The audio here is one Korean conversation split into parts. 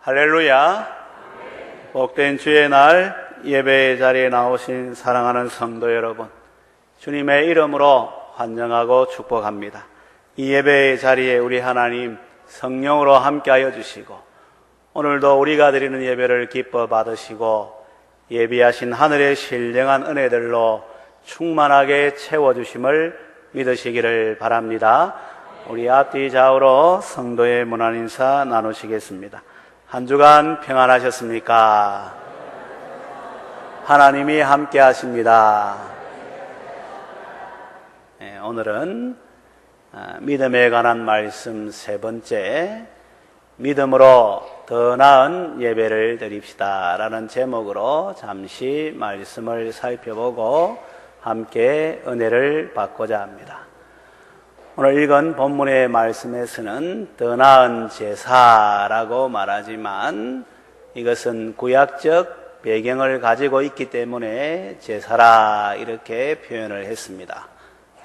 할렐루야. 복된 주의 날 예배의 자리에 나오신 사랑하는 성도 여러분, 주님의 이름으로 환영하고 축복합니다. 이 예배의 자리에 우리 하나님 성령으로 함께하여 주시고, 오늘도 우리가 드리는 예배를 기뻐 받으시고 예비하신 하늘의 신령한 은혜들로 충만하게 채워주심을 믿으시기를 바랍니다. 우리 앞뒤 좌우로 성도의 문안 인사 나누시겠습니다. 한 주간 평안하셨습니까? 하나님이 함께 하십니다. 오늘은 믿음에 관한 말씀 세 번째, 믿음으로 더 나은 예배를 드립시다 라는 제목으로 잠시 말씀을 살펴보고 함께 은혜를 받고자 합니다. 오늘 읽은 본문의 말씀에서는 더 나은 제사라고 말하지만 이것은 구약적 배경을 가지고 있기 때문에 제사라 이렇게 표현을 했습니다.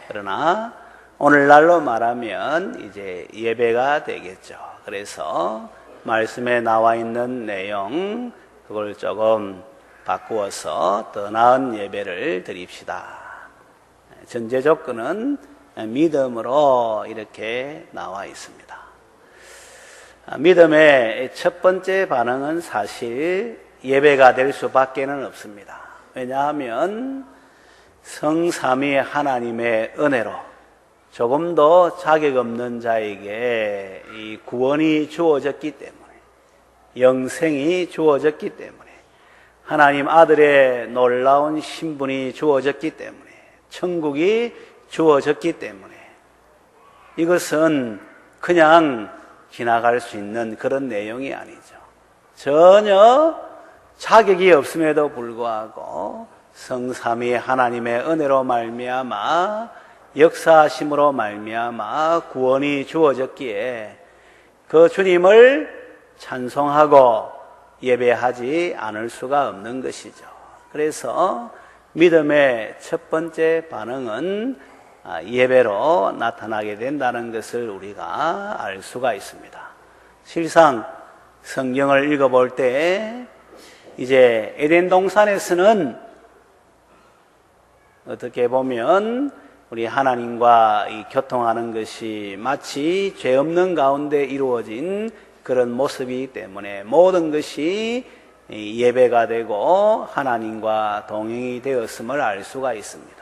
그러나 오늘날로 말하면 이제 예배가 되겠죠. 그래서 말씀에 나와 있는 내용, 그걸 조금 바꾸어서 더 나은 예배를 드립시다. 전제 조건은 믿음으로 이렇게 나와 있습니다. 믿음의 첫 번째 반응은 사실 예배가 될 수밖에는 없습니다. 왜냐하면 성삼위 하나님의 은혜로 조금도 자격 없는 자에게 이 구원이 주어졌기 때문에, 영생이 주어졌기 때문에, 하나님 아들의 놀라운 신분이 주어졌기 때문에, 천국이 주어졌기 때문에 이것은 그냥 지나갈 수 있는 그런 내용이 아니죠. 전혀 자격이 없음에도 불구하고 성삼위 하나님의 은혜로 말미암아, 역사하심으로 말미암아 구원이 주어졌기에 그 주님을 찬송하고 예배하지 않을 수가 없는 것이죠. 그래서 믿음의 첫 번째 반응은 예배로 나타나게 된다는 것을 우리가 알 수가 있습니다. 실상 성경을 읽어볼 때 이제 에덴 동산에서는 어떻게 보면 우리 하나님과 이 교통하는 것이 마치 죄 없는 가운데 이루어진 그런 모습이기 때문에 모든 것이 예배가 되고 하나님과 동행이 되었음을 알 수가 있습니다.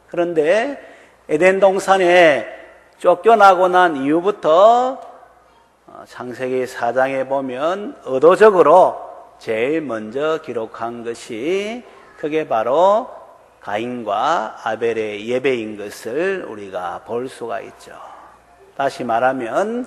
그런데 에덴 동산에 쫓겨나고 난 이후부터 창세기 4장에 보면 의도적으로 제일 먼저 기록한 것이 그게 바로 가인과 아벨의 예배인 것을 우리가 볼 수가 있죠. 다시 말하면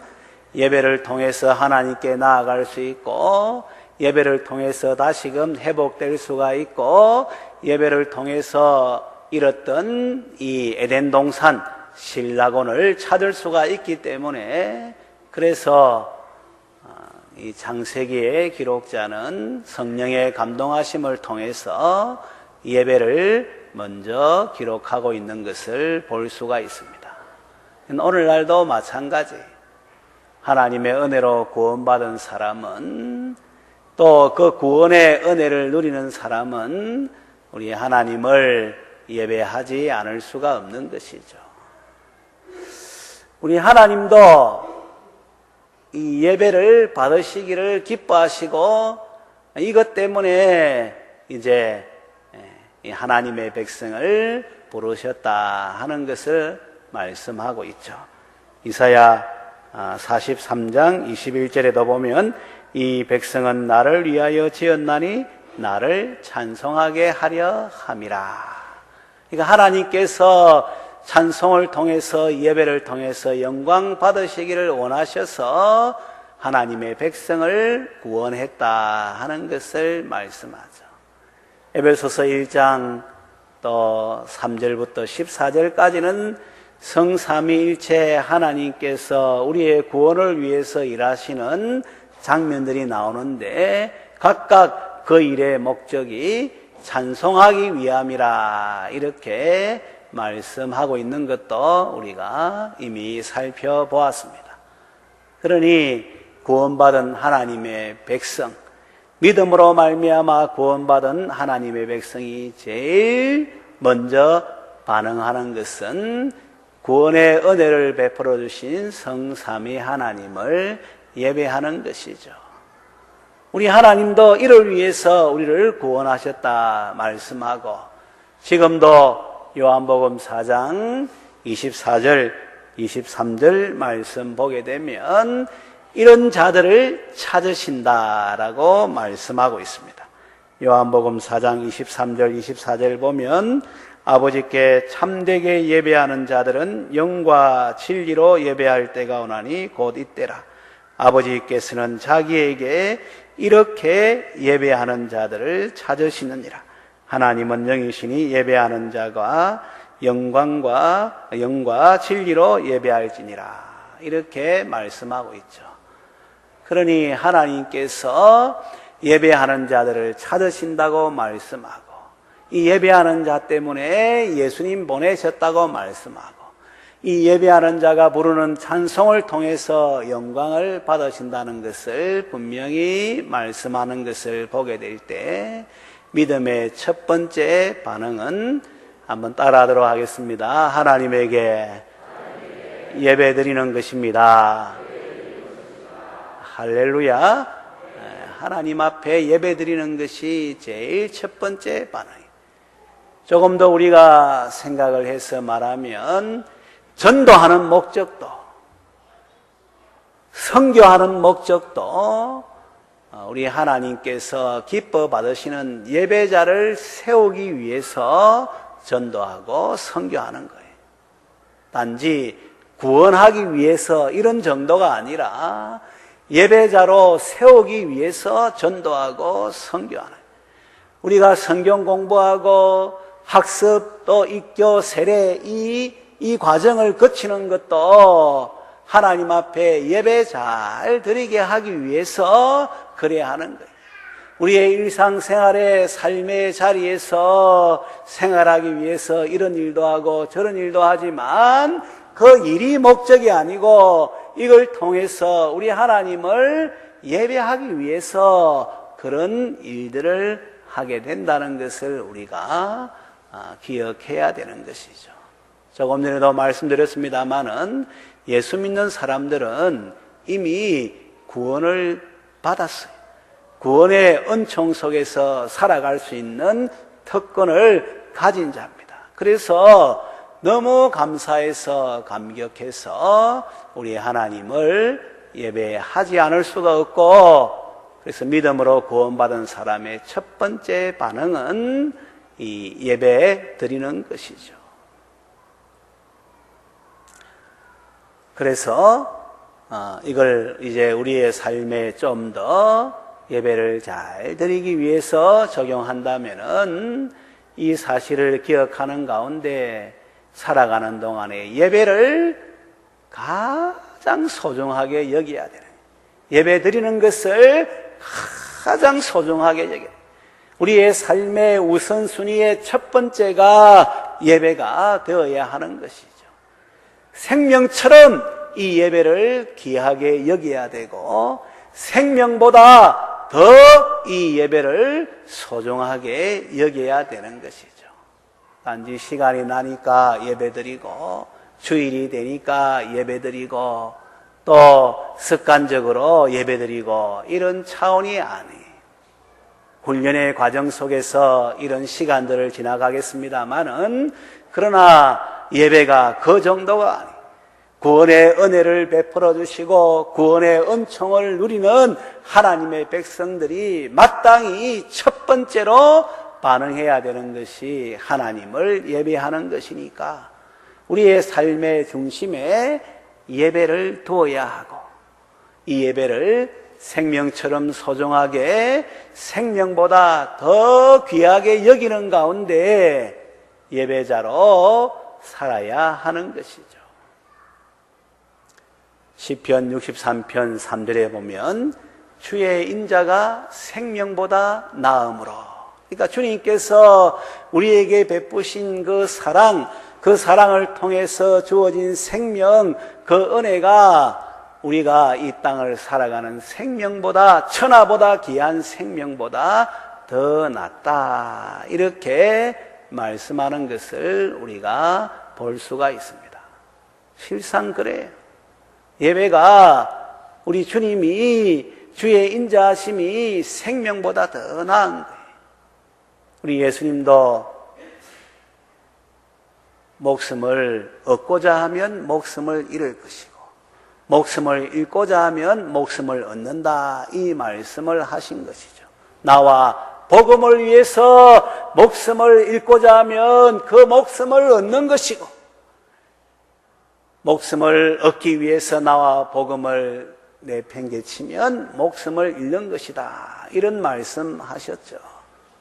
예배를 통해서 하나님께 나아갈 수 있고, 예배를 통해서 다시금 회복될 수가 있고, 예배를 통해서 잃었던 이 에덴 동산 신라곤을 찾을 수가 있기 때문에, 그래서 이 창세기의 기록자는 성령의 감동하심을 통해서 예배를 먼저 기록하고 있는 것을 볼 수가 있습니다. 오늘날도 마찬가지, 하나님의 은혜로 구원받은 사람은, 또 그 구원의 은혜를 누리는 사람은 우리 하나님을 예배하지 않을 수가 없는 것이죠. 우리 하나님도 이 예배를 받으시기를 기뻐하시고, 이것 때문에 이제 하나님의 백성을 부르셨다 하는 것을 말씀하고 있죠. 이사야 43장 21절에도 보면 이 백성은 나를 위하여 지었나니 나를 찬송하게 하려 함이라. 그러니까 하나님께서 찬송을 통해서, 예배를 통해서 영광 받으시기를 원하셔서 하나님의 백성을 구원했다 하는 것을 말씀하죠. 에베소서 1장 또 3절부터 14절까지는 성삼위일체 하나님께서 우리의 구원을 위해서 일하시는 장면들이 나오는데, 각각 그 일의 목적이 찬송하기 위함이라 이렇게 말씀하고 있는 것도 우리가 이미 살펴보았습니다. 그러니 구원받은 하나님의 백성, 믿음으로 말미암아 구원받은 하나님의 백성이 제일 먼저 반응하는 것은 구원의 은혜를 베풀어 주신 성삼위 하나님을 예배하는 것이죠. 우리 하나님도 이를 위해서 우리를 구원하셨다 말씀하고, 지금도 요한복음 4장 24절 23절 말씀 보게 되면 이런 자들을 찾으신다라고 말씀하고 있습니다. 요한복음 4장 23절 24절 보면, 아버지께 참되게 예배하는 자들은 영과 진리로 예배할 때가 오나니 곧 이때라. 아버지께서는 자기에게 이렇게 예배하는 자들을 찾으시느니라. 하나님은 영이시니 예배하는 자가 영과 진리로 예배할지니라. 이렇게 말씀하고 있죠. 그러니 하나님께서 예배하는 자들을 찾으신다고 말씀하고, 이 예배하는 자 때문에 예수님 보내셨다고 말씀하고, 이 예배하는 자가 부르는 찬송을 통해서 영광을 받으신다는 것을 분명히 말씀하는 것을 보게 될 때, 믿음의 첫 번째 반응은 한번 따라하도록 하겠습니다. 하나님에게 예배드리는 것입니다. 할렐루야. 하나님 앞에 예배드리는 것이 제일 첫 번째 반응이에요. 조금 더 우리가 생각을 해서 말하면, 전도하는 목적도, 선교하는 목적도 우리 하나님께서 기뻐 받으시는 예배자를 세우기 위해서 전도하고 선교하는 거예요. 단지 구원하기 위해서 이런 정도가 아니라 예배자로 세우기 위해서 전도하고 선교하는 거예요. 우리가 성경 공부하고 학습 또 입교 세례 이 과정을 거치는 것도 하나님 앞에 예배 잘 드리게 하기 위해서 그래야 하는 거예요. 우리의 일상생활의 삶의 자리에서 생활하기 위해서 이런 일도 하고 저런 일도 하지만 그 일이 목적이 아니고 이걸 통해서 우리 하나님을 예배하기 위해서 그런 일들을 하게 된다는 것을 우리가 기억해야 되는 것이죠. 조금 전에도 말씀드렸습니다마는 예수 믿는 사람들은 이미 구원을 받았어요. 구원의 은총 속에서 살아갈 수 있는 특권을 가진 자입니다. 그래서 너무 감사해서 감격해서 우리 하나님을 예배하지 않을 수가 없고, 그래서 믿음으로 구원받은 사람의 첫 번째 반응은 이 예배 드리는 것이죠. 그래서 이걸 이제 우리의 삶에 좀 더 예배를 잘 드리기 위해서 적용한다면은 이 사실을 기억하는 가운데 살아가는 동안에 예배를 가장 소중하게 여겨야 되는, 예배 드리는 것을 가장 소중하게 여겨야, 우리의 삶의 우선순위의 첫 번째가 예배가 되어야 하는 것이죠. 생명처럼 이 예배를 귀하게 여겨야 되고, 생명보다 더 이 예배를 소중하게 여겨야 되는 것이죠. 단지 시간이 나니까 예배드리고, 주일이 되니까 예배드리고, 또 습관적으로 예배드리고, 이런 차원이 아니에요. 훈련의 과정 속에서 이런 시간들을 지나가겠습니다만은, 그러나 예배가 그 정도가 아니에요. 구원의 은혜를 베풀어 주시고 구원의 은총을 누리는 하나님의 백성들이 마땅히 첫 번째로 반응해야 되는 것이 하나님을 예배하는 것이니까 우리의 삶의 중심에 예배를 두어야 하고, 이 예배를 생명처럼 소중하게, 생명보다 더 귀하게 여기는 가운데 예배자로 살아야 하는 것이죠. 시편 63편 3절에 보면 주의 인자가 생명보다 나음으로, 그러니까 주님께서 우리에게 베푸신 그 사랑을 통해서 주어진 생명, 그 은혜가 우리가 이 땅을 살아가는 생명보다, 천하보다 귀한 생명보다 더 낫다, 이렇게 말씀하는 것을 우리가 볼 수가 있습니다. 실상 그래요. 예배가 우리 주님이, 주의 인자하심이 생명보다 더 나은 거예요. 우리 예수님도 목숨을 얻고자 하면 목숨을 잃을 것이고, 목숨을 잃고자 하면 목숨을 얻는다, 이 말씀을 하신 것이죠. 나와 복음을 위해서 목숨을 잃고자 하면 그 목숨을 얻는 것이고, 목숨을 얻기 위해서 나와 복음을 내팽개치면 목숨을 잃는 것이다, 이런 말씀 하셨죠.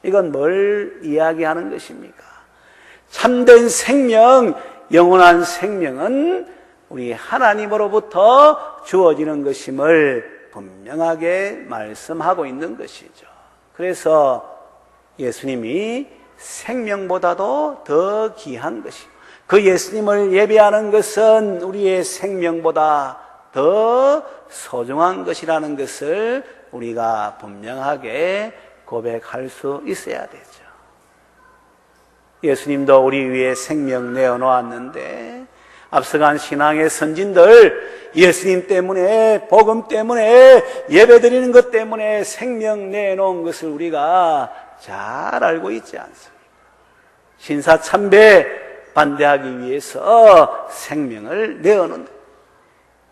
이건 뭘 이야기하는 것입니까? 참된 생명, 영원한 생명은 우리 하나님으로부터 주어지는 것임을 분명하게 말씀하고 있는 것이죠. 그래서 예수님이 생명보다도 더 귀한 것이고, 그 예수님을 예배하는 것은 우리의 생명보다 더 소중한 것이라는 것을 우리가 분명하게 고백할 수 있어야 되죠. 예수님도 우리 위해 생명 내어놓았는데, 앞서간 신앙의 선진들, 예수님 때문에, 복음 때문에, 예배드리는 것 때문에 생명 내놓은 것을 우리가 잘 알고 있지 않습니까? 신사참배 반대하기 위해서 생명을 내어놓는다.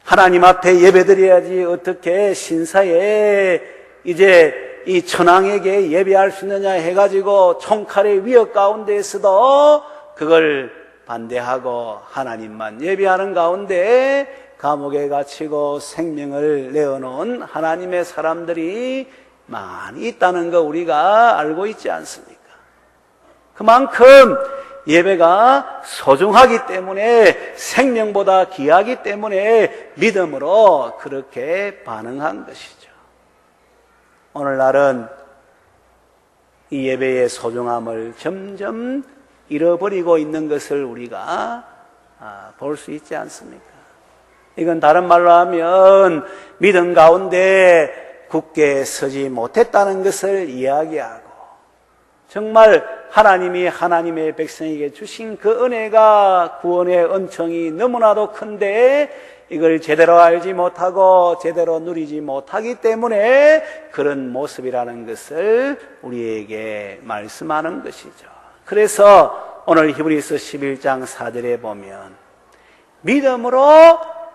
하나님 앞에 예배드려야지 어떻게 신사에 이제 이 천황에게 예배할 수 있느냐 해가지고 총칼의 위협 가운데에서도 그걸 반대하고 하나님만 예배하는 가운데 감옥에 갇히고 생명을 내어놓은 하나님의 사람들이 많이 있다는 거 우리가 알고 있지 않습니까? 그만큼 예배가 소중하기 때문에, 생명보다 귀하기 때문에 믿음으로 그렇게 반응한 것이죠. 오늘날은 이 예배의 소중함을 점점 잃어버리고 있는 것을 우리가 볼 수 있지 않습니까? 이건 다른 말로 하면 믿음 가운데 굳게 서지 못했다는 것을 이야기하고, 정말 하나님이 하나님의 백성에게 주신 그 은혜가, 구원의 은총이 너무나도 큰데 이걸 제대로 알지 못하고 제대로 누리지 못하기 때문에 그런 모습이라는 것을 우리에게 말씀하는 것이죠. 그래서 오늘 히브리서 11장 4절에 보면 믿음으로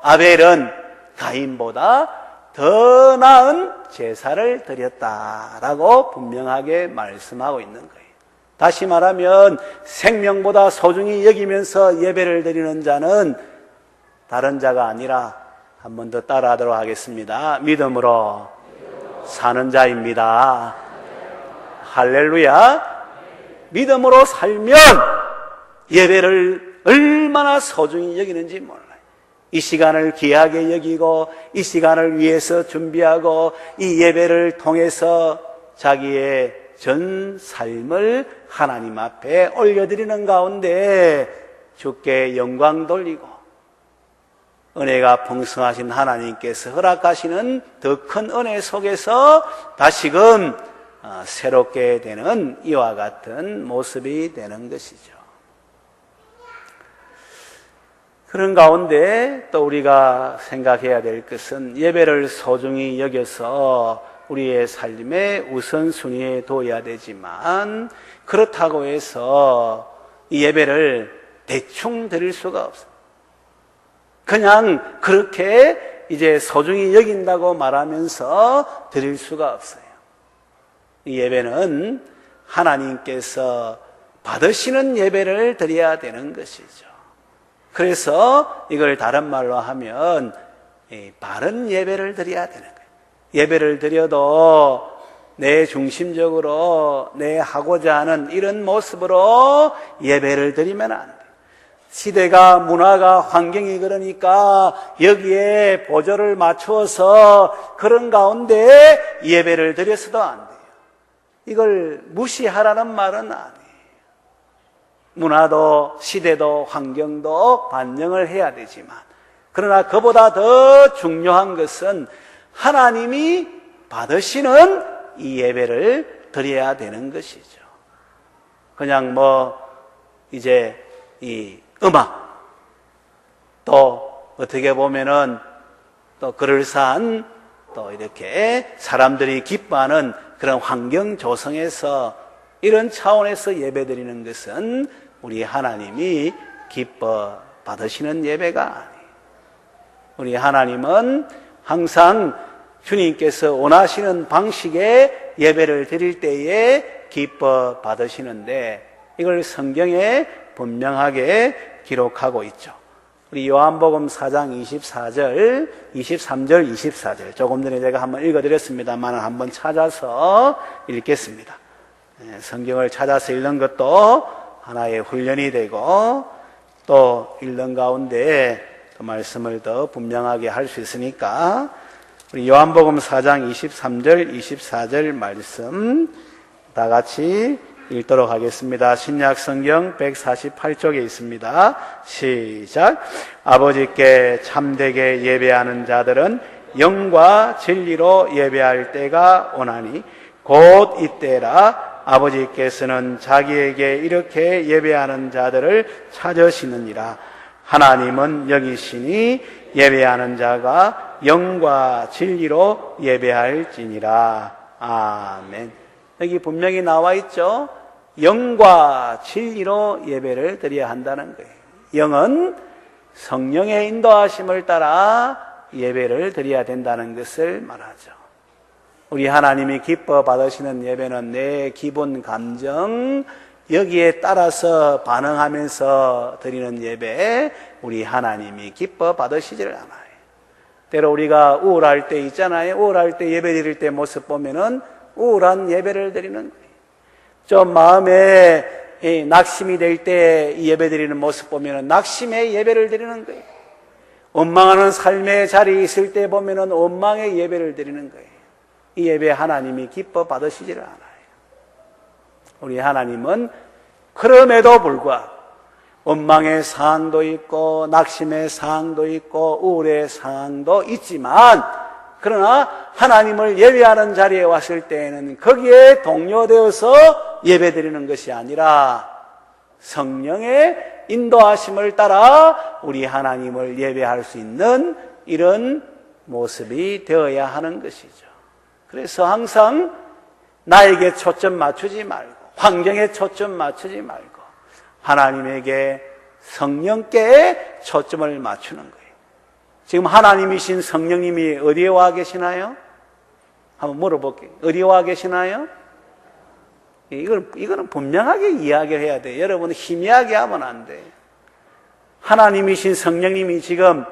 아벨은 가인보다 더 나은 제사를 드렸다라고 분명하게 말씀하고 있는 거예요. 다시 말하면 생명보다 소중히 여기면서 예배를 드리는 자는 다른 자가 아니라, 한 번 더 따라하도록 하겠습니다. 믿음으로 사는 자입니다. 할렐루야. 믿음으로 살면 예배를 얼마나 소중히 여기는지 몰라요. 이 시간을 귀하게 여기고, 이 시간을 위해서 준비하고, 이 예배를 통해서 자기의 전 삶을 하나님 앞에 올려드리는 가운데 주께 영광 돌리고, 은혜가 풍성하신 하나님께서 허락하시는 더 큰 은혜 속에서 다시금 새롭게 되는 이와 같은 모습이 되는 것이죠. 그런 가운데 또 우리가 생각해야 될 것은 예배를 소중히 여겨서 우리의 삶의 우선순위에 둬야 되지만, 그렇다고 해서 이 예배를 대충 드릴 수가 없어요. 그냥 그렇게 이제 소중히 여긴다고 말하면서 드릴 수가 없어요. 이 예배는 하나님께서 받으시는 예배를 드려야 되는 것이죠. 그래서 이걸 다른 말로 하면 바른 예배를 드려야 되는 거예요. 예배를 드려도 내 중심적으로 내 하고자 하는 이런 모습으로 예배를 드리면 안 돼요. 시대가, 문화가, 환경이 그러니까 여기에 보조를 맞추어서 그런 가운데 예배를 드려서도 안 돼요. 이걸 무시하라는 말은 아니에요. 문화도 시대도 환경도 반영을 해야 되지만, 그러나 그보다 더 중요한 것은 하나님이 받으시는 이 예배를 드려야 되는 것이죠. 그냥 이제 이 음악, 또 어떻게 보면은 또 그럴싸한 또 이렇게 사람들이 기뻐하는 그런 환경 조성에서 이런 차원에서 예배드리는 것은 우리 하나님이 기뻐 받으시는 예배가 아니에요. 우리 하나님은 항상 주님께서 원하시는 방식의 예배를 드릴 때에 기뻐 받으시는데 이걸 성경에 분명하게 기록하고 있죠. 우리 요한복음 4장 23절, 24절 조금 전에 제가 한번 읽어드렸습니다만 한번 찾아서 읽겠습니다. 성경을 찾아서 읽는 것도 하나의 훈련이 되고 또 읽는 가운데 그 말씀을 더 분명하게 할 수 있으니까 우리 요한복음 4장 23절, 24절 말씀 다 같이 읽도록 하겠습니다. 신약 성경 148쪽에 있습니다. 시작. 아버지께 참되게 예배하는 자들은 영과 진리로 예배할 때가 오나니 곧 이때라. 아버지께서는 자기에게 이렇게 예배하는 자들을 찾으시느니라. 하나님은 영이시니 예배하는 자가 영과 진리로 예배할지니라. 아멘. 여기 분명히 나와 있죠. 영과 진리로 예배를 드려야 한다는 거예요. 영은 성령의 인도하심을 따라 예배를 드려야 된다는 것을 말하죠. 우리 하나님이 기뻐 받으시는 예배는 내 기본 감정 여기에 따라서 반응하면서 드리는 예배, 우리 하나님이 기뻐 받으시지를 않아요. 때로 우리가 우울할 때 있잖아요. 우울할 때 예배 드릴 때 모습 보면은 우울한 예배를 드리는 거예요. 좀 마음에 낙심이 될 때 예배 드리는 모습 보면은 낙심의 예배를 드리는 거예요. 원망하는 삶의 자리에 있을 때 보면은 원망의 예배를 드리는 거예요. 이 예배 하나님이 기뻐 받으시지를 않아요. 우리 하나님은 그럼에도 불구하고 원망의 상황도 있고 낙심의 상황도 있고 우울의 상황도 있지만 그러나 하나님을 예배하는 자리에 왔을 때에는 거기에 동요되어서 예배드리는 것이 아니라 성령의 인도하심을 따라 우리 하나님을 예배할 수 있는 이런 모습이 되어야 하는 것이죠. 그래서 항상 나에게 초점 맞추지 말고 환경에 초점 맞추지 말고 하나님에게 성령께 초점을 맞추는 거예요. 지금 하나님이신 성령님이 어디에 와 계시나요? 한번 물어볼게요. 어디에 와 계시나요? 이거는 분명하게 이야기를 해야 돼요. 여러분 희미하게 하면 안 돼요. 하나님이신 성령님이 지금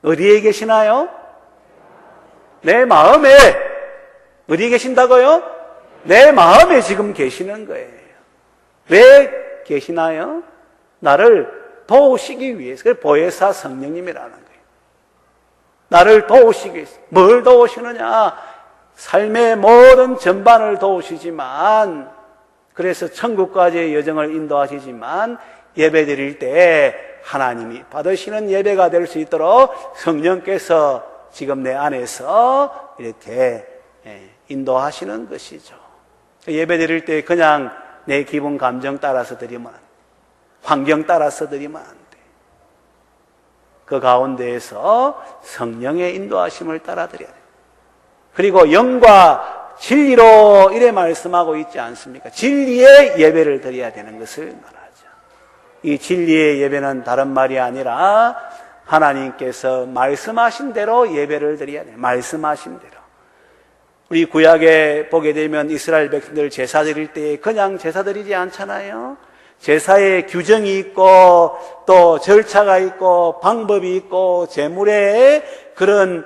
어디에 계시나요? 내 마음에. 어디에 계신다고요? 내 마음에 지금 계시는 거예요. 왜 계시나요? 나를 도우시기 위해서. 그래서 보혜사 성령님이라는 거예요. 나를 도우시기 위해서. 뭘 도우시느냐? 삶의 모든 전반을 도우시지만, 그래서 천국까지의 여정을 인도하시지만, 예배 드릴 때 하나님이 받으시는 예배가 될 수 있도록 성령께서 지금 내 안에서 이렇게 인도하시는 것이죠. 예배 드릴 때 그냥 내 기분 감정 따라서 드리면 안 돼. 환경 따라서 드리면 안 돼. 그 가운데에서 성령의 인도하심을 따라 드려야 돼. 그리고 영과 진리로 이래 말씀하고 있지 않습니까? 진리의 예배를 드려야 되는 것을 말하죠. 이 진리의 예배는 다른 말이 아니라 하나님께서 말씀하신 대로 예배를 드려야 돼요. 말씀하신 대로. 우리 구약에 보게 되면 이스라엘 백성들 제사 드릴 때 그냥 제사 드리지 않잖아요. 제사에 규정이 있고 또 절차가 있고 방법이 있고 제물에 그런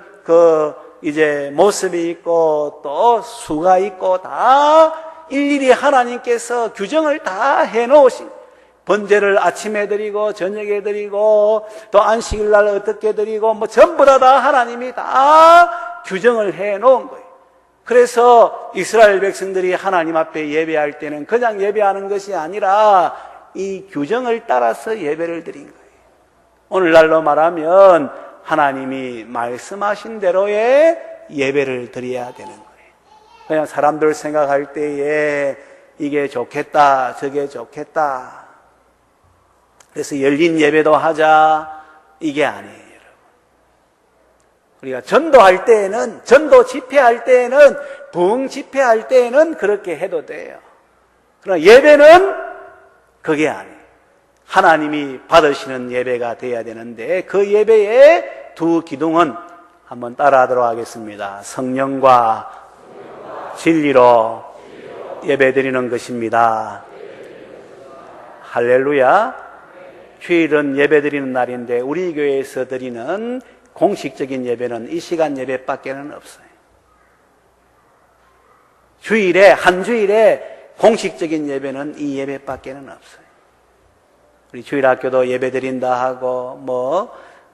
이제 모습이 있고 또 수가 있고 다 일일이 하나님께서 규정을 다 해놓으신 번제를 아침에 드리고 저녁에 드리고 또 안식일 날 어떻게 드리고 뭐 전부 다 하나님이 다 규정을 해놓은 거예요. 그래서 이스라엘 백성들이 하나님 앞에 예배할 때는 그냥 예배하는 것이 아니라 이 규정을 따라서 예배를 드린 거예요. 오늘날로 말하면 하나님이 말씀하신 대로의 예배를 드려야 되는 거예요. 그냥 사람들 생각할 때에 이게 좋겠다, 저게 좋겠다. 그래서 열린 예배도 하자, 이게 아니에요, 여러분. 우리가 전도할 때에는, 전도 집회할 때에는, 부흥 집회할 때에는 그렇게 해도 돼요. 그러나 예배는 그게 아니에요. 하나님이 받으시는 예배가 돼야 되는데 그 예배의 두 기둥은 한번 따라하도록 하겠습니다. 성령과 진리로 예배드리는 것입니다. 할렐루야. 주일은 예배드리는 날인데 우리 교회에서 드리는 공식적인 예배는 이 시간 예배밖에는 없어요. 주일에, 한 주일에 공식적인 예배는 이 예배밖에는 없어요. 우리 주일학교도 예배드린다 하고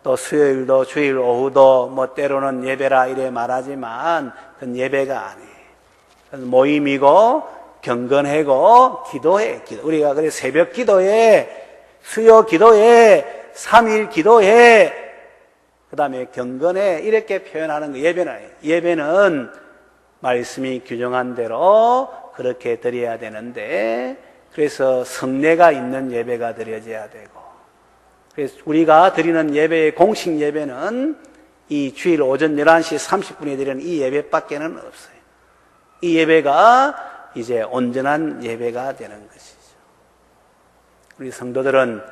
또 수요일도 주일 오후도 때로는 예배라 이래 말하지만 그건 예배가 아니에요. 그건 모임이고 경건하고 기도해. 우리가 그래 새벽 기도에, 수요 기도에, 3일 기도에, 그 다음에 경건해 이렇게 표현하는 거 예배는 말씀이 규정한 대로 그렇게 드려야 되는데 그래서 성례가 있는 예배가 드려져야 되고 그래서 우리가 드리는 예배의 공식 예배는 이 주일 오전 11시 30분에 드리는 이 예배밖에는 없어요. 이 예배가 이제 온전한 예배가 되는 것이죠. 우리 성도들은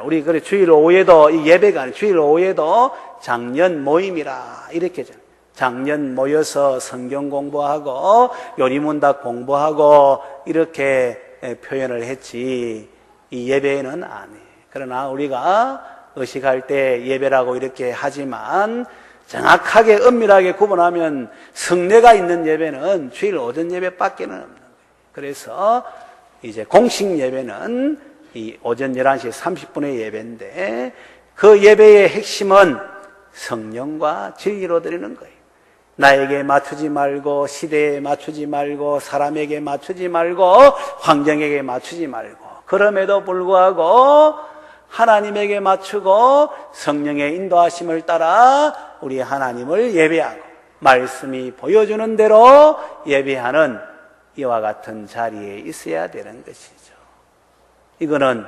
우리 그래 주일 오후에도 이 예배가 아니고 주일 오후에도 장년 모임이라 이렇게 장년 모여서 성경 공부하고 요리문답 공부하고 이렇게 표현을 했지 이 예배는 아니에요. 그러나 우리가 의식할 때 예배라고 이렇게 하지만 정확하게 엄밀하게 구분하면 성례가 있는 예배는 주일 오전 예배밖에는 없는 거예요. 그래서 이제 공식 예배는 이 오전 11시 30분의 예배인데 그 예배의 핵심은 성령과 진리로 드리는 거예요. 나에게 맞추지 말고 시대에 맞추지 말고 사람에게 맞추지 말고 환경에게 맞추지 말고 그럼에도 불구하고 하나님에게 맞추고 성령의 인도하심을 따라 우리 하나님을 예배하고 말씀이 보여주는 대로 예배하는 이와 같은 자리에 있어야 되는 것이죠. 이거는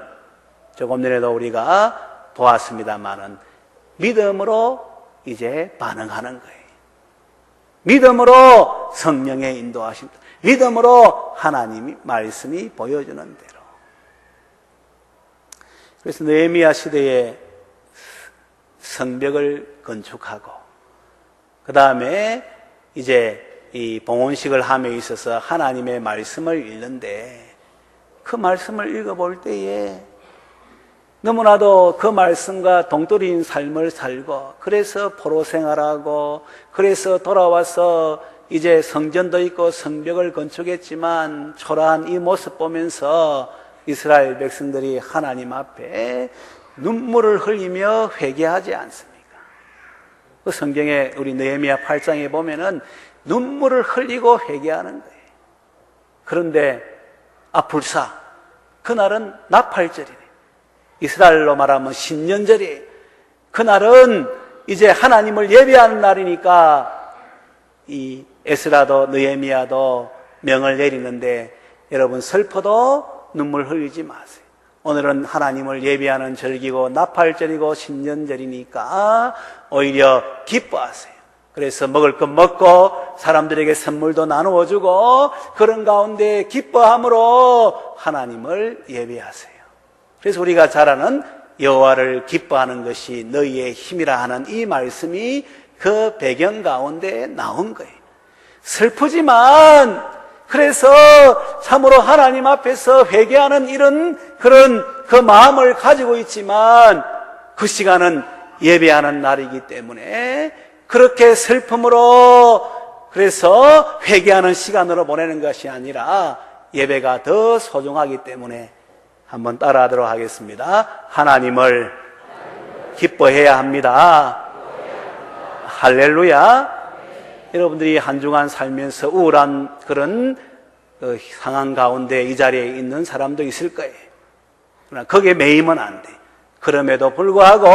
조금 전에도 우리가 보았습니다마는 믿음으로 이제 반응하는 거예요. 믿음으로 성령의 인도하심, 믿음으로 하나님이 말씀이 보여주는 대로. 그래서 느헤미야 시대에 성벽을 건축하고 그 다음에 이제 이 봉헌식을 함에 있어서 하나님의 말씀을 읽는데 그 말씀을 읽어볼 때에 너무나도 그 말씀과 동떨어진 삶을 살고 그래서 포로 생활하고 그래서 돌아와서 이제 성전도 있고 성벽을 건축했지만 초라한 이 모습 보면서 이스라엘 백성들이 하나님 앞에 눈물을 흘리며 회개하지 않습니까? 그 성경에 우리 느헤미야 8장에 보면은 눈물을 흘리고 회개하는 거예요. 그런데 불사 그날은 나팔절이네. 이스라엘로 말하면 신년절이에요. 그날은 이제 하나님을 예배하는 날이니까 이 에스라도 느헤미야도 명을 내리는데 여러분 슬퍼도 눈물 흘리지 마세요. 오늘은 하나님을 예배하는 절기고 나팔절이고 신년절이니까 오히려 기뻐하세요. 그래서 먹을 것 먹고 사람들에게 선물도 나누어 주고 그런 가운데 기뻐함으로 하나님을 예배하세요. 그래서 우리가 잘 아는 여호와를 기뻐하는 것이 너희의 힘이라 하는 이 말씀이 그 배경 가운데 나온 거예요. 슬프지만 그래서 참으로 하나님 앞에서 회개하는 이런 그런 그 마음을 가지고 있지만 그 시간은 예배하는 날이기 때문에 그렇게 슬픔으로 그래서 회개하는 시간으로 보내는 것이 아니라 예배가 더 소중하기 때문에 한번 따라하도록 하겠습니다. 하나님을 기뻐해야 합니다. 할렐루야. 여러분들이 한 주간 살면서 우울한 그런 상황 가운데 이 자리에 있는 사람도 있을 거예요. 그러나 거기에 매이면 안 돼. 그럼에도 불구하고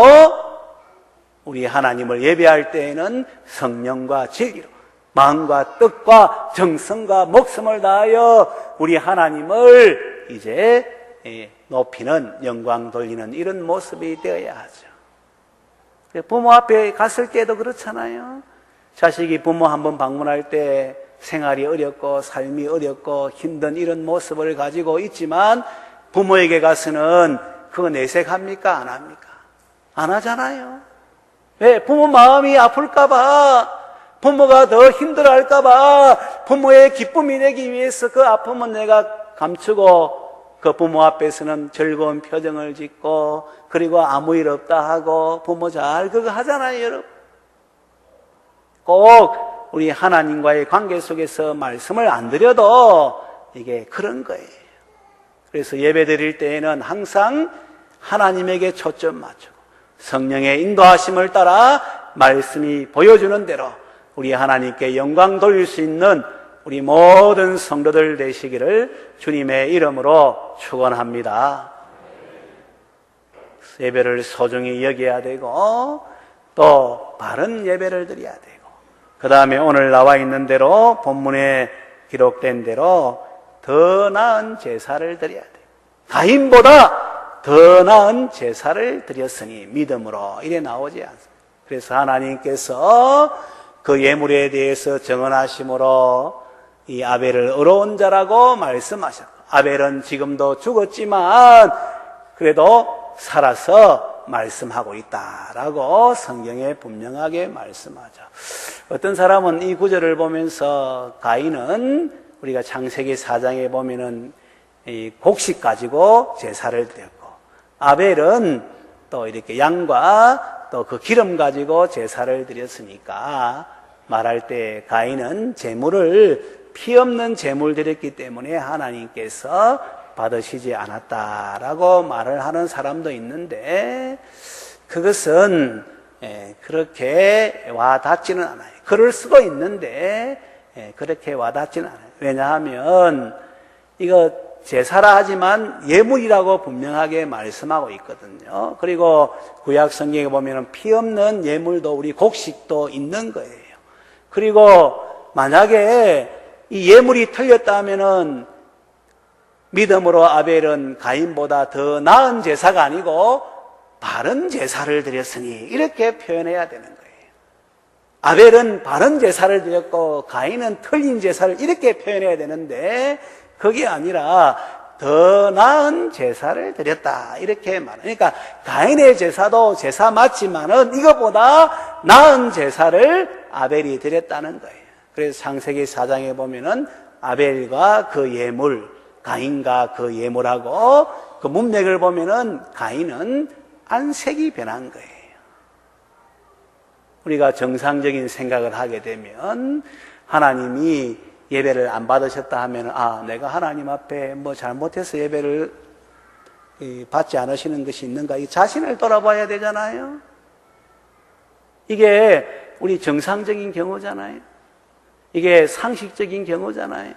우리 하나님을 예배할 때에는 성령과 진리로 마음과 뜻과 정성과 목숨을 다하여 우리 하나님을 이제 높이는, 영광 돌리는 이런 모습이 되어야 하죠. 부모 앞에 갔을 때도 그렇잖아요. 자식이 부모 한번 방문할 때 생활이 어렵고 삶이 어렵고 힘든 이런 모습을 가지고 있지만 부모에게 가서는 그거 내색합니까? 안 합니까? 안 하잖아요. 왜? 부모 마음이 아플까봐, 부모가 더 힘들어할까봐, 부모의 기쁨이 되기 위해서 그 아픔은 내가 감추고 그 부모 앞에서는 즐거운 표정을 짓고 그리고 아무 일 없다 하고 부모 잘 그거 하잖아요, 여러분. 꼭 우리 하나님과의 관계 속에서 말씀을 안 드려도 이게 그런 거예요. 그래서 예배 드릴 때에는 항상 하나님에게 초점 맞추고 성령의 인도하심을 따라 말씀이 보여주는 대로 우리 하나님께 영광 돌릴 수 있는 우리 모든 성도들 되시기를 주님의 이름으로 축원합니다. 예배를 소중히 여겨야 되고 또 바른 예배를 드려야 되고 그 다음에 오늘 나와 있는 대로 본문에 기록된 대로 더 나은 제사를 드려야 돼요. 가인보다 더 나은 제사를 드렸으니 믿음으로 이래 나오지 않습니다. 그래서 하나님께서 그 예물에 대해서 정언하심으로 이 아벨을 의로운 자라고 말씀하셨고 아벨은 지금도 죽었지만 그래도 살아서 말씀하고 있다라고 성경에 분명하게 말씀하죠. 어떤 사람은 이 구절을 보면서 가인은 우리가 창세기 4장에 보면은 이 곡식 가지고 제사를 드렸고 아벨은 또 이렇게 양과 또 그 기름 가지고 제사를 드렸으니까 말할 때 가인은 제물을 피 없는 제물 드렸기 때문에 하나님께서 받으시지 않았다라고 말을 하는 사람도 있는데 그것은 그렇게 와닿지는 않아요. 그럴 수도 있는데 그렇게 와닿지는 않아요. 왜냐하면 이거 제사라 하지만 예물이라고 분명하게 말씀하고 있거든요. 그리고 구약 성경에 보면 피 없는 예물도 우리 곡식도 있는 거예요. 그리고 만약에 이 예물이 틀렸다면은 믿음으로 아벨은 가인보다 더 나은 제사가 아니고 바른 제사를 드렸으니 이렇게 표현해야 되는 거예요. 아벨은 바른 제사를 드렸고 가인은 틀린 제사를 이렇게 표현해야 되는데 그게 아니라 더 나은 제사를 드렸다 이렇게 말해요. 그러니까 가인의 제사도 제사 맞지만은 이것보다 나은 제사를 아벨이 드렸다는 거예요. 그래서 창세기 4장에 보면은 아벨과 그 예물, 가인과 그 예물하고 그 문맥을 보면은 가인은 안색이 변한 거예요. 우리가 정상적인 생각을 하게 되면 하나님이 예배를 안 받으셨다 하면 내가 하나님 앞에 뭐 잘못해서 예배를 받지 않으시는 것이 있는가 이 자신을 돌아봐야 되잖아요. 이게 우리 정상적인 경우잖아요. 이게 상식적인 경우잖아요.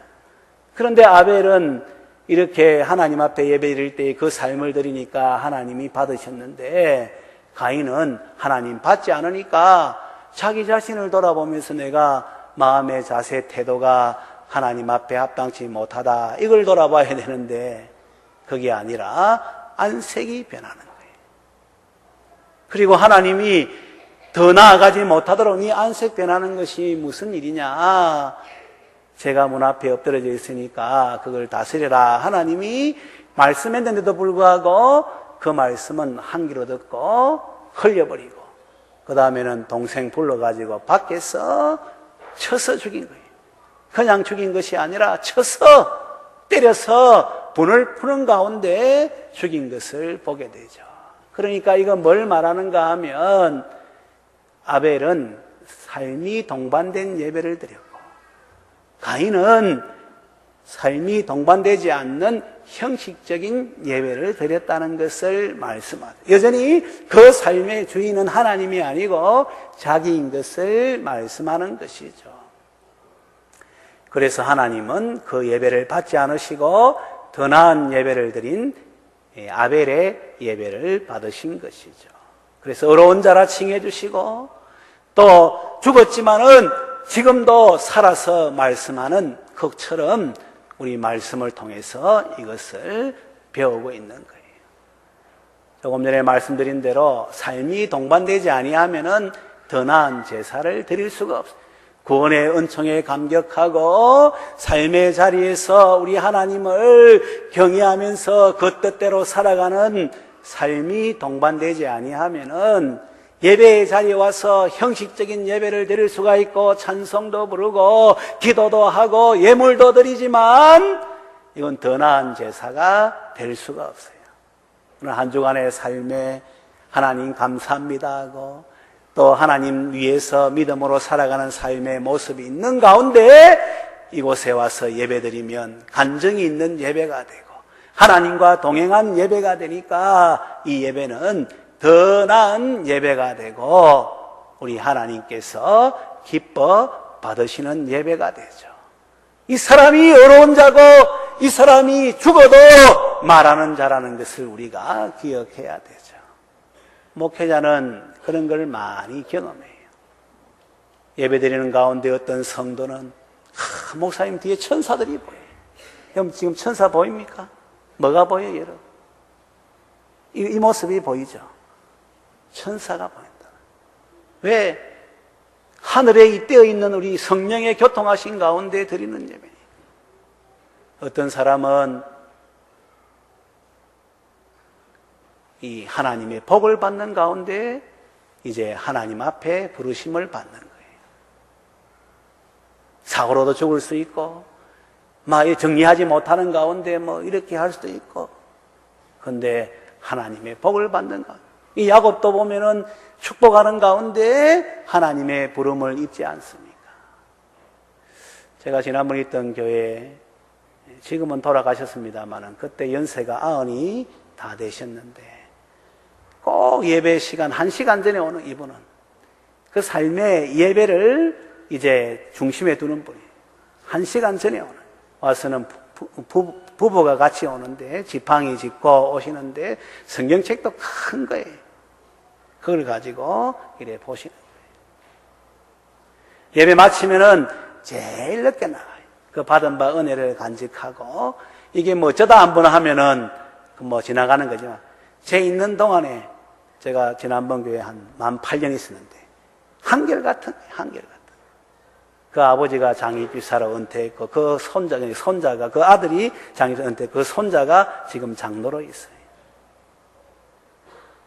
그런데 아벨은 이렇게 하나님 앞에 예배 드릴 때 그 삶을 드리니까 하나님이 받으셨는데 가인은 하나님 받지 않으니까 자기 자신을 돌아보면서 내가 마음의 자세, 태도가 하나님 앞에 합당치 못하다 이걸 돌아봐야 되는데 그게 아니라 안색이 변하는 거예요. 그리고 하나님이 더 나아가지 못하도록 이 안색 변하는 것이 무슨 일이냐, 제가 문 앞에 엎드려져 있으니까 그걸 다스려라 하나님이 말씀했는데도 불구하고 그 말씀은 한 귀로 듣고 흘려버리고 그 다음에는 동생 불러가지고 밖에서 쳐서 죽인 거예요. 그냥 죽인 것이 아니라 쳐서 때려서 분을 푸는 가운데 죽인 것을 보게 되죠. 그러니까 이건 뭘 말하는가 하면 아벨은 삶이 동반된 예배를 드렸고 가인은 삶이 동반되지 않는 형식적인 예배를 드렸다는 것을 말씀하죠. 여전히 그 삶의 주인은 하나님이 아니고 자기인 것을 말씀하는 것이죠. 그래서 하나님은 그 예배를 받지 않으시고 더 나은 예배를 드린 아벨의 예배를 받으신 것이죠. 그래서 어려운 자라 칭해 주시고 또 죽었지만은 지금도 살아서 말씀하는 그처럼 우리 말씀을 통해서 이것을 배우고 있는 거예요. 조금 전에 말씀드린 대로 삶이 동반되지 아니하면은 더 나은 제사를 드릴 수가 없어요. 구원의 은총에 감격하고 삶의 자리에서 우리 하나님을 경외하면서 그 뜻대로 살아가는 삶이 동반되지 아니하면은 예배의 자리에 와서 형식적인 예배를 드릴 수가 있고 찬송도 부르고 기도도 하고 예물도 드리지만 이건 더 나은 제사가 될 수가 없어요. 오늘 한 주간의 삶에 하나님 감사합니다 하고 또 하나님 위해서 믿음으로 살아가는 삶의 모습이 있는 가운데 이곳에 와서 예배드리면 간증이 있는 예배가 되고 하나님과 동행한 예배가 되니까 이 예배는 더 나은 예배가 되고 우리 하나님께서 기뻐 받으시는 예배가 되죠. 이 사람이 어려운 자고 이 사람이 죽어도 말하는 자라는 것을 우리가 기억해야 되죠. 목회자는 그런 걸 많이 경험해요. 예배드리는 가운데 어떤 성도는 목사님 뒤에 천사들이 보여요. 여러분 지금 천사 보입니까? 뭐가 보여요, 여러분? 이 모습이 보이죠? 천사가 보인다. 왜? 하늘에 잇대어 있는 우리 성령의 교통하신 가운데 드리는 예배니. 어떤 사람은 이 하나님의 복을 받는 가운데 이제 하나님 앞에 부르심을 받는 거예요. 사고로도 죽을 수 있고, 막 정리하지 못하는 가운데 뭐 이렇게 할 수도 있고, 그런데 하나님의 복을 받는 가운데, 이 야곱도 보면은 축복하는 가운데 하나님의 부름을 입지 않습니까? 제가 지난번에 있던 교회, 지금은 돌아가셨습니다만은 그때 연세가 90이 다 되셨는데 꼭 예배 시간 1시간 전에 오는 이분은 그 삶의 예배를 이제 중심에 두는 분이에요. 1시간 전에 오는, 와서는 부부가 같이 오는데 지팡이 짚고 오시는데 성경책도 큰 거예요. 그걸 가지고 이래 보시는 거예요. 예배 마치면은 제일 늦게 나가요. 그 받은 바 은혜를 간직하고, 이게 뭐 저다 한 번 하면은 뭐 지나가는 거지만, 제 있는 동안에 제가 지난번 교회에 만 8년 있었는데 한결같은 거예요. 한결같은. 그 아버지가 장입주사로 은퇴했고 그 손자가 그 아들이 장입주사 은퇴했고 그 손자가 지금 장로로 있어요.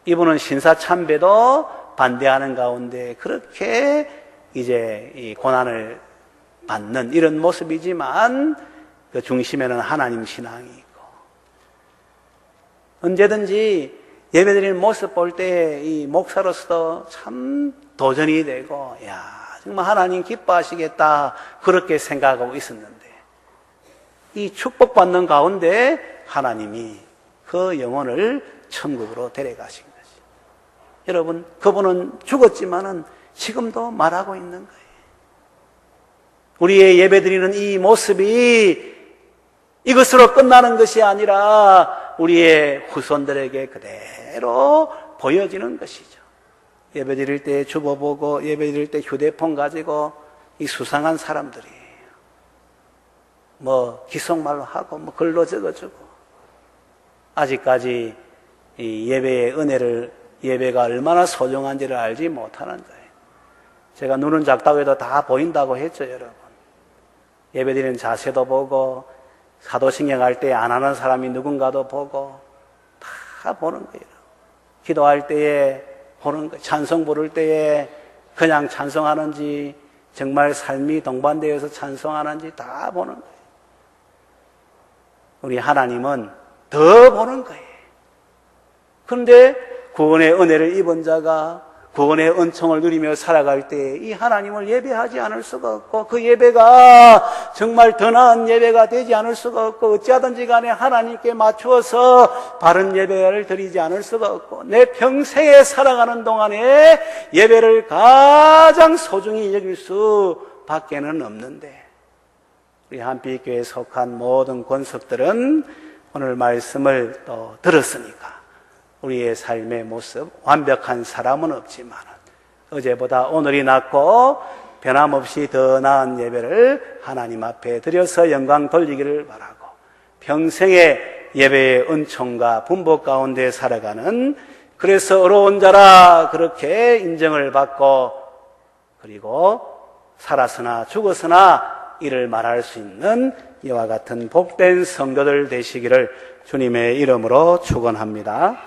이분은 신사참배도 반대하는 가운데 그렇게 이제 이 고난을 받는 이런 모습이지만 그 중심에는 하나님 신앙이 있고, 언제든지 예배드리는 모습 볼 때 이 목사로서도 참 도전이 되고, 야, 정말 하나님 기뻐하시겠다 그렇게 생각하고 있었는데 이 축복받는 가운데 하나님이 그 영혼을 천국으로 데려가신 거지. 여러분, 그분은 죽었지만은 지금도 말하고 있는 거예요. 우리의 예배드리는 이 모습이 이것으로 끝나는 것이 아니라 우리의 후손들에게 그대로 보여지는 것이죠. 예배드릴 때 주보 보고 예배드릴 때 휴대폰 가지고 이 수상한 사람들이에요. 뭐 기속말로 하고 뭐 글로 적어주고, 아직까지 이 예배의 은혜를, 예배가 얼마나 소중한지를 알지 못하는 거예요. 제가 눈은 작다고 해도 다 보인다고 했죠, 여러분. 예배드리는 자세도 보고, 사도신경 할 때 안 하는 사람이 누군가도 보고, 다 보는 거예요. 기도할 때에 보는 거예요. 찬송 부를 때에 그냥 찬송하는지, 정말 삶이 동반되어서 찬송하는지 다 보는 거예요. 우리 하나님은 더 보는 거예요. 그런데 구원의 은혜를 입은 자가 구원의 은총을 누리며 살아갈 때 이 하나님을 예배하지 않을 수가 없고, 그 예배가 정말 더 나은 예배가 되지 않을 수가 없고, 어찌하든지 간에 하나님께 맞추어서 바른 예배를 드리지 않을 수가 없고, 내 평생에 살아가는 동안에 예배를 가장 소중히 여길 수밖에는 없는데, 우리 한빛교회에 속한 모든 권석들은 오늘 말씀을 또 들었으니까 우리의 삶의 모습, 완벽한 사람은 없지만 어제보다 오늘이 낫고 변함없이 더 나은 예배를 하나님 앞에 드려서 영광 돌리기를 바라고, 평생의 예배의 은총과 분복 가운데 살아가는, 그래서 어려운 자라 그렇게 인정을 받고, 그리고 살았으나 죽었으나 이를 말할 수 있는 이와 같은 복된 성도들 되시기를 주님의 이름으로 축원합니다.